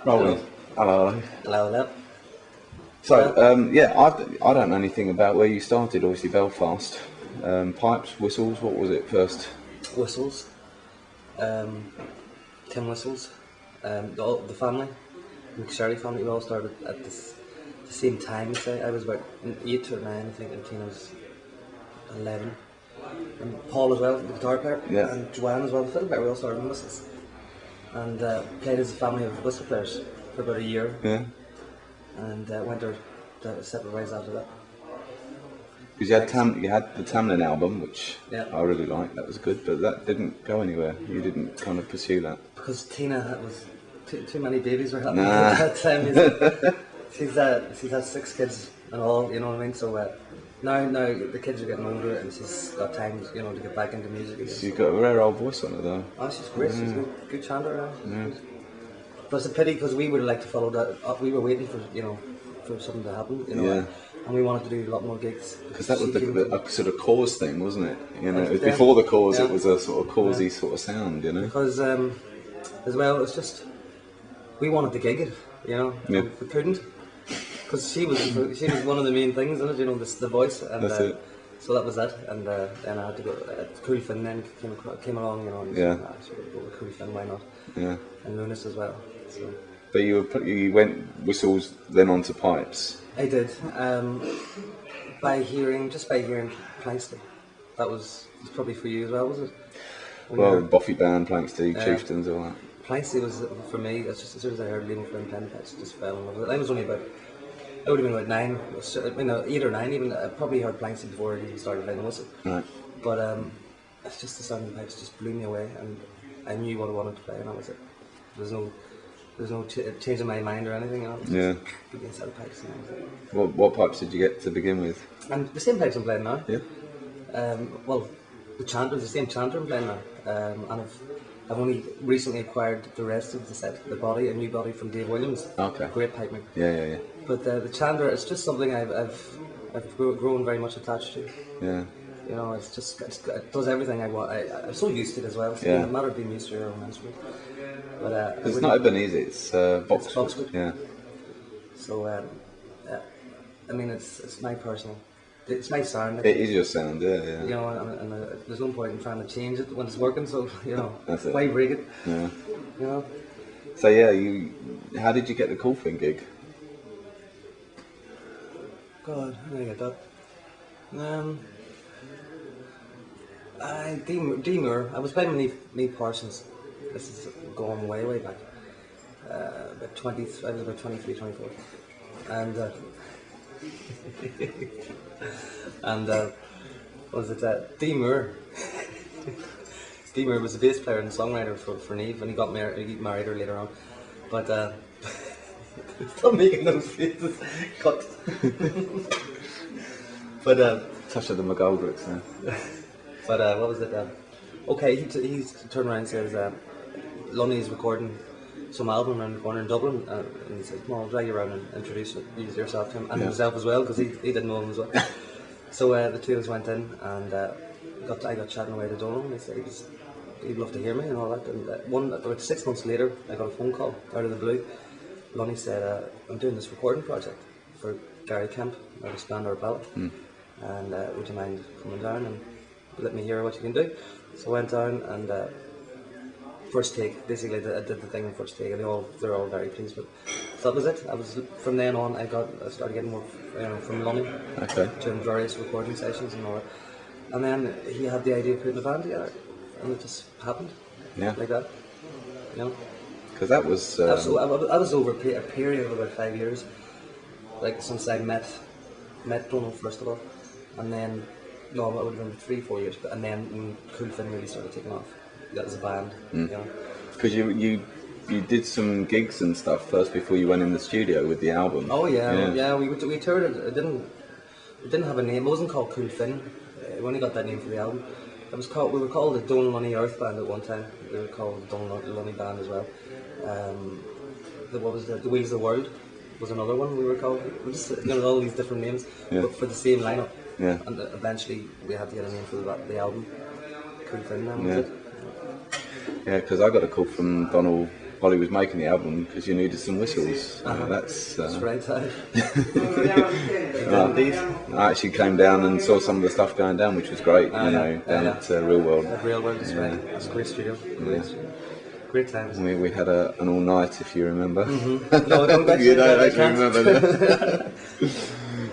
Rolling. Hello. Hello, hello. So, yeah, I don't know anything about where you started, obviously Belfast. Pipes, whistles, what was it first? Whistles. Tin whistles. The family, Mcsherry family, we all started at the same time. I'd say I was about 8 or 9, I think, and Tina was 11. And Paul as well, the guitar player, Yeah. and Joanne as well, the fiddle player. We all started in whistles, and played as a family of whistle players for about a year, Yeah. and went our separate ways after that. Because you had the Tamlin album, which Yeah. I really liked, that was good, but that didn't go anywhere. You didn't kind of pursue that. Because Tina was too many babies were happening Nah. at that time. She's had 6 kids and all, you know what I mean. So now the kids are getting older and she's got time, you know, to get back into music again. She's got a rare old voice on her though. Oh, she's great. She's a good chanter. But it's a pity because we would have liked to follow that up. We were waiting for for something to happen, you know. Yeah. And we wanted to do a lot more gigs. Because that was a sort of cause thing, wasn't it? You know, Yeah. before the cause, Yeah. it was a sort of causey sort of sound, you know. Because as well, it's just we wanted to gig it, you know, Yeah. and we couldn't because she was one of the main things in it, you know, the voice, and That's it. so that was it. And then I had to go. Cool Finn then came along, you know. And Yeah. So we'll go with Cool Finn, why not? Yeah. And Lúnasa as well. So But you went whistles, then on to pipes. I did by hearing Planksty. That was probably for you as well, was it? When you Well, heard- Buffy Band, Planksty, Chieftains, all that. Planksty was for me. It's just as soon as I heard Liam Flynn playing, I just fell in love with it. I was only about. I would have been about 9, 8 or 9 even. I probably heard Planksty before I even started playing the whistle. Right. But it's just the sound of the pipes just blew me away, and I knew what I wanted to play, and that was it. There's no change in my mind or anything. You know, Yeah. Just a set of pipes, and that was it. What pipes did you get to begin with? And the same pipes I'm playing now. Yeah. Well, the same chanter I'm playing now, and I've only recently acquired the rest of the set, a new body from Dave Williams. Okay. Great pipe man. Yeah. But the chanter, it's just something I've grown very much attached to. Yeah. You know, it does everything I want. I'm so used to it as well. It's Yeah. a matter of being used to your own instrument. But It's not Ebenezer, it's Boxwood. Boxwood. Yeah. So yeah, I mean, it's my personal. It's my sound. It is your sound, yeah. You know, and there's no point in trying to change it when it's working. So you know, That's it. why break it? Yeah. You know. So yeah, how did you get the Cool Thing gig? God, how did I get that? I was playing with Neve Parsons. This is going way back. About 20. I was about 23, 24, and and what was it? Dee Moore. Dee Moore was the bass player and songwriter for Neve, and he got married her later on. But stop making those faces. Cut. But Touch of the McGoldricks, yeah. But what was it? Okay, he turned around and says, Lunny's recording some album around the corner in Dublin, and he said, "Come on, I'll drag you around and introduce yourself to him and himself as well, because he didn't know him as well." So the two of us went in, and I got chatting away to Donal, and he said he'd love to hear me and all that. And about 6 months later, I got a phone call out of the blue. Lunny said, "I'm doing this recording project for Gary Kemp out of Spandau Ballet, and would you mind coming down and let me hear what you can do?" So I went down, and first take, basically I did the thing in first take, and they're all very pleased. But so that was it. From then on I started getting more from Lunny, doing various recording sessions and all that. And then he had the idea of putting a band together, and it just happened, like that. You know. Because that was. I was over a period of about 5 years, like since I met Donal first of all, and then it would have been 3-4 years, and then when Cool Finn really started taking off, that was a band, you know. Because you did some gigs and stuff first before you went in the studio with the album. Oh yeah. We toured it. It didn't have a name. It wasn't called Cool Finn. We only got that name for the album. We were called the Donal Lunny Earth Band at one time. We were called the Donal Lunny Band as well. The Wheels of the World was another one we were called. We just all these different names, but for the same lineup. Yeah. And eventually we had to get a name for the album. Cool Finn, then was it? Yeah, because I got a call from Donal while he was making the album because you needed some whistles. That's right. I actually came down and saw some of the stuff going down, which was great. Down at Real World. At Real World, that's right. It's a great studio. Great times. We had an all night, if you remember. No, I don't actually. You don't actually remember.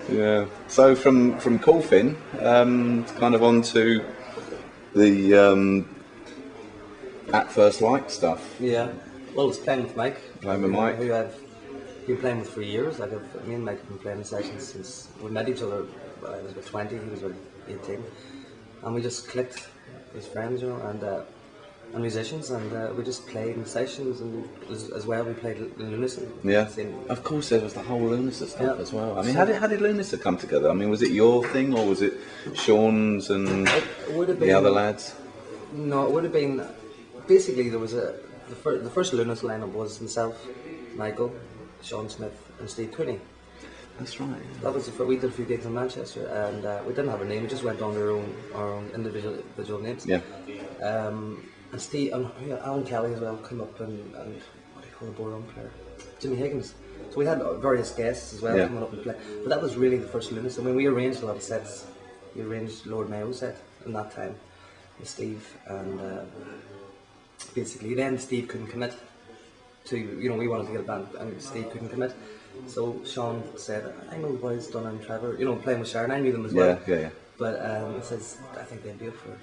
Yeah. So from Coolfin, kind of on to the At First Light stuff. Yeah. Well, it's playing with Mike. Playing with Mike. Who I've been playing with for years. Like me and Mike have been playing in sessions since we met each other. I was about 20, he was about 18, and we just clicked as friends, and musicians, and we just played in sessions, and as well we played in Lúnasa. Yeah. Of course, there was the whole Lúnasa stuff as well. I mean, how did Lúnasa come together? I mean, was it your thing, or was it Sean's and the other lads? No, it would have been. Basically, there was the first Lúnasa lineup was myself, Michael, Sean Smith, and Steve Cooney. That's right. Yeah. That was we did a few gigs in Manchester, and we didn't have a name. We just went on our own individual names. Yeah. And Steve and Alan Kelly as well came up, and what do you call the ballroom player? Jimmy Higgins. So we had various guests as well coming up and play. But that was really the first Lúnasa. I mean, we arranged a lot of sets. We arranged Lord Mayo's set in that time with Steve, and basically then Steve couldn't commit to, we wanted to get a band, and Steve couldn't commit. So Sean said, I know the boys, Donal and Trevor, playing with Sharon, I knew them as well. Yeah. But he says, I think they'd be up for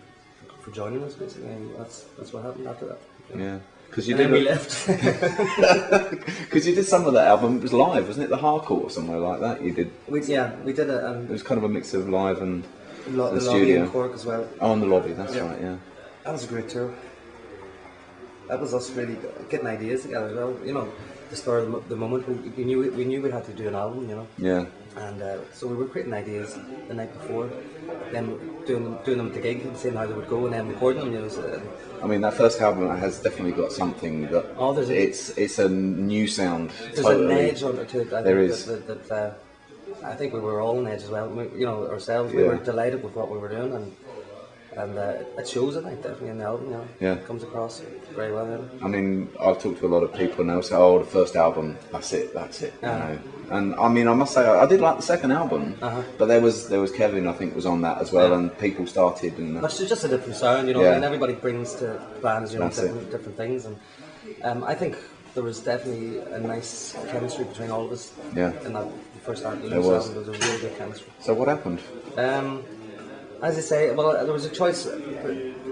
joining us, basically, and that's what happened after that. Yeah. Because you we left. Because you did some of that album, it was live, wasn't it? The Harcourt or somewhere like that you did? We did it. It was kind of a mix of live and the studio. Lobby in Cork as well. Oh, in the lobby, that's right, yeah. That was a great tour. That was us really getting ideas together as well. The start of the moment we knew we had to do an album, Yeah. And so we were creating ideas the night before, then doing them at the gig, seeing how they would go, and then recording them. So, I mean, that first album has definitely got something that it's a new sound. There's totally. an edge on it to it. There is. That I think we were all on edge as well. Ourselves, we were delighted with what we were doing, and it shows, I think, definitely in the album. It comes across very well. I mean, I've talked to a lot of people and they'll say, "Oh, the first album, that's it." And I mean, I must say, I did like the second album, but there was Kevin, I think, was on that as well, and people started. And that's just a different sound, and everybody brings to bands, different things, and I think there was definitely a nice chemistry between all of us. Yeah. In that first album, there was a really good chemistry. So what happened? As I say, well, there was a choice.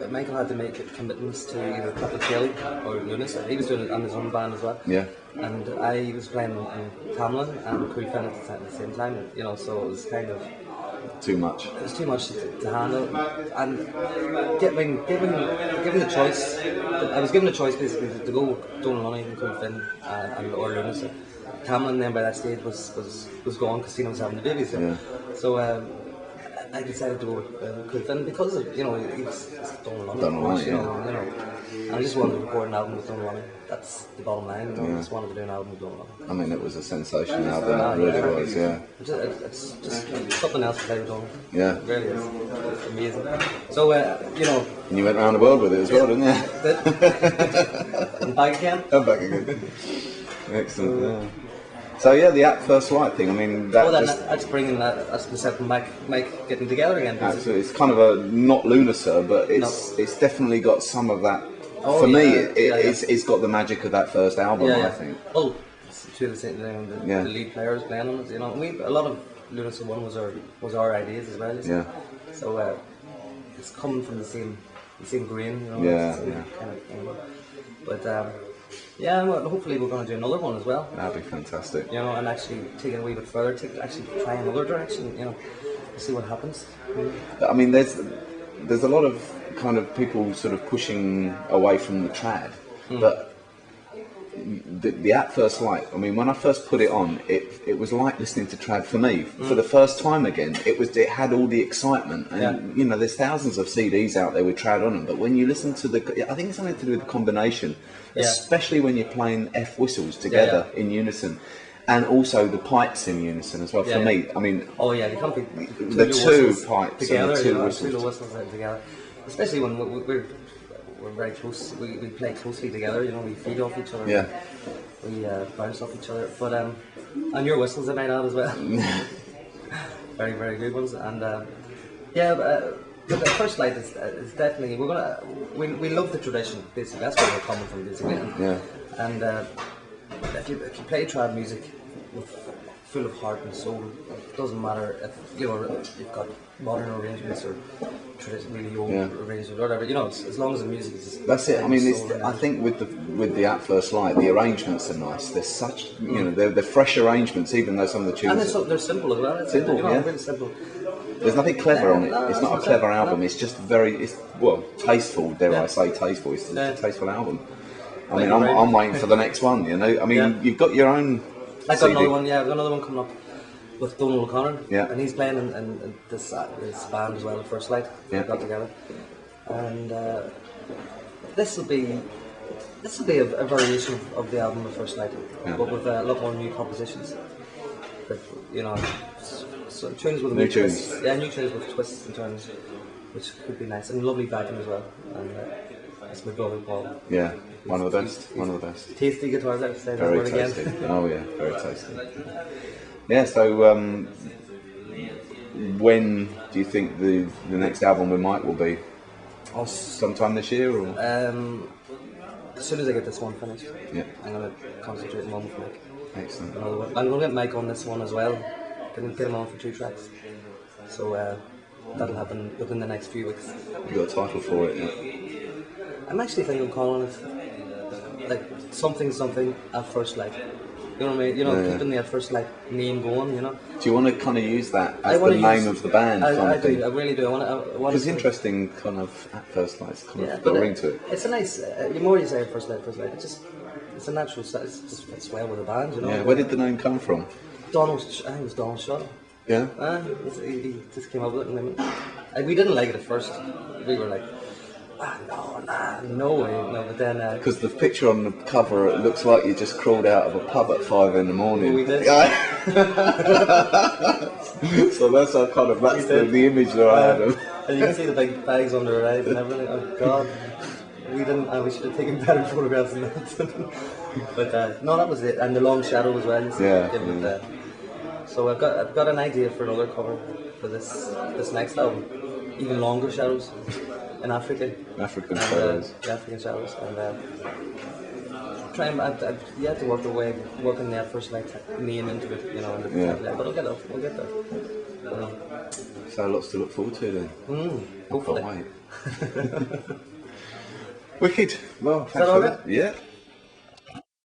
Michael had to make commitments to either KWL or Lúnasa. He was doing it on his own band as well. Yeah. And I was playing in Tamlin and Coolfin at the same time. So it was kind of too much. It was too much to handle. And given the choice, I was given a choice basically to go Donal Lunny and Coolfin or Lúnasa. Tamlin then by that stage was gone because Tina was having the baby. So I decided to go with Coolfin because he was Donal Lunny, and I just wanted to record an album with Donal Lunny. That's the bottom line. I just wanted to do an album with Donal Lunny. I mean, it was a sensational album. It really was. Yeah. It's just something else to play with Donal. Yeah. It really is. It's amazing. So And you went around the world with it as well, didn't you? And back again. And back again. Excellent. Yeah. So the At First Light thing. I mean, that's bringing that's myself and Mike getting together again. Absolutely, it's kind of a not Lúnasa, but it's definitely got some of that. For me, it's got the magic of that first album. I think. Well, it's two of the lead players playing on it. A lot of Lúnasa one was our ideas as well. Yeah. So it's coming from the same grain. Kind of thing. But. Well, hopefully we're going to do another one as well. That'd be fantastic. And actually take it a wee bit further, actually try another direction, see what happens. I mean, there's a lot of kind of people sort of pushing away from the trad, but the At First Light, I mean, when I first put it on, it was like listening to trad for me for the first time again. It had all the excitement, and there's thousands of CDs out there with trad on them, but when you listen to I think it's something to do with the combination, especially when you're playing F whistles together in unison, and also the pipes in unison as well. For me, I mean, they can't be the two pipes together, and the two whistles. Two whistles together, especially when we're very close. We play closely together. You know, we feed off each other. Yeah. We bounce off each other. But and your whistles I might add as well. Very very good ones. And but the first light is definitely we love the tradition. Basically, that's where we're coming from. Basically, and if you play trad music full of heart and soul, it doesn't matter if you've got modern arrangements or traditionally old arrangements or whatever. You know, as long as the music is. That's it. I mean, I think with the At First Light, the arrangements are nice. They're such, they're fresh arrangements, even though some of the tunes. And they're simple as well. Simple, really simple. There's nothing clever on it. It's not a clever album. It's just tasteful. Dare I say tasteful? It's a tasteful album. I mean, I'm waiting for the next one. You know, I mean, you've got your own. I've got another one. Yeah, I've got another one coming up with Donal Lunny. Yeah. And he's playing in this band as well, First Light. Yeah. We got together, and this will be a variation of the album, The First Light, but with a lot more new compositions. That, so tunes with new tunes. New tunes with twists and turns, which could be nice, and lovely backing as well. And that's my brother Paul. Yeah, one of the best. One of the best. Tasty guitars, I would say. Very tasty. Oh yeah, very tasty. Yeah. So, when do you think the next album with Mike will be? Sometime this year, or? As soon as I get this one finished, I'm gonna concentrate on one with Mike. Excellent. I'm gonna get Mike on this one as well. Get him on for 2 tracks. So that'll happen within the next few weeks. You got a title for it? Yeah? I'm actually thinking of calling it like something At First Light. You know what I mean? Keeping the At First Light name going. You know. Do you want to kind of use that as the name of the band? I do. I really do. I want. It's interesting, kind of At First Light. It's kind of got a ring to it. It's a nice. The more you say At First Light, it's a natural. It just fits well with the band. You know. Yeah. Where did the name come from? I think it was Donal Shaw. Yeah. He just came up with it, and we didn't like it at first. We were like, no way, no. But then because the picture on the cover, it looks like you just crawled out of a pub at 5 in the morning. We did. So that's the image that I had of. And you can see the big bags under her eyes and everything. Oh God, we didn't. We should have taken better photographs than that. But no, that was it. And the long shadow as well. So I've got an idea for another cover for this next album. Even longer shadows in Africa. African shadows. The African shadows, and try and you have to work in the First Light name into it, but we'll get there. So lots to look forward to then. Hopefully. Wicked. Well, thanks that for all that. Yeah.